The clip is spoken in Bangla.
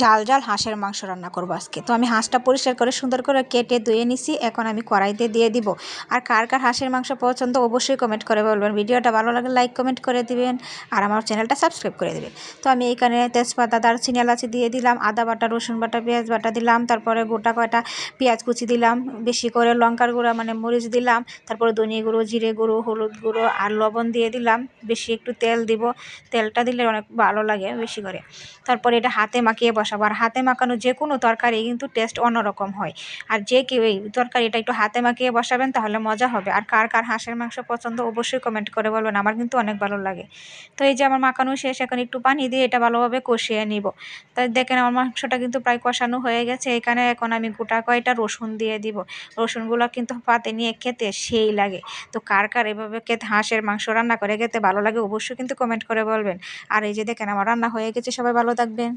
ঝাল ঝাল হাঁসের মাংস রান্না করবো আজকে। তো আমি হাঁসটা পরিষ্কার করে সুন্দর করে কেটে ধুয়ে নিছি। এখন আমি কড়াইতে দিয়ে দিব। আর কার কার হাঁসের মাংস পছন্দ অবশ্যই কমেন্ট করে বলবেন। ভিডিওটা ভালো লাগলে লাইক কমেন্ট করে দিবেন আর আমার চ্যানেলটা সাবস্ক্রাইব করে দিবেন। তো আমি এইখানে তেজপাতা, দারচিনি, এলাচি দিয়ে দিলাম, আদা বাটা, রসুন বাটা, পেঁয়াজ বাটা দিলাম, তারপরে গোটা কয়টা পেঁয়াজ কুচি দিলাম, বেশি করে লঙ্কার গুঁড়া মানে মরিচ দিলাম, তারপরে ধনিয়া গুঁড়ো, জিরে গুঁড়ো, হলুদ গুঁড়ো আর লবণ দিয়ে দিলাম। বেশি একটু তেল দিব, তেলটা দিলে অনেক ভালো লাগে বেশি করে। তারপরে এটা হাতে মাখিয়ে বসাবো। আর হাতে মাখানো যে কোনো তরকারি কিন্তু টেস্ট অন্যরকম হয়। আর যে কেউ এই তরকারিটা একটু হাতে মাখিয়ে বসাবেন তাহলে মজা হবে। আর কার কার হাঁসের মাংস পছন্দ অবশ্যই কমেন্ট করে বলবেন, আমার কিন্তু অনেক ভালো লাগে। তো এই যে আমার মাখানো শেষ, এখন একটু পানি দিয়ে এটা ভালোভাবে কষিয়ে নিব। তাই দেখেন আমার মাংসটা কিন্তু প্রায় কষানো হয়ে গেছে। এখানে এখন আমি গোটা কয়টা রসুন দিয়ে দিব। রসুনগুলো কিন্তু পাতে নিয়ে খেতে সেই লাগে। তো কার কার এভাবে খেতে হাঁসের মাংস রান্না করে খেতে ভালো লাগে অবশ্যই কিন্তু কমেন্ট করে বলবেন। আর এই যে দেখেন আমার রান্না হয়ে গেছে, সবাই ভালো থাকবেন।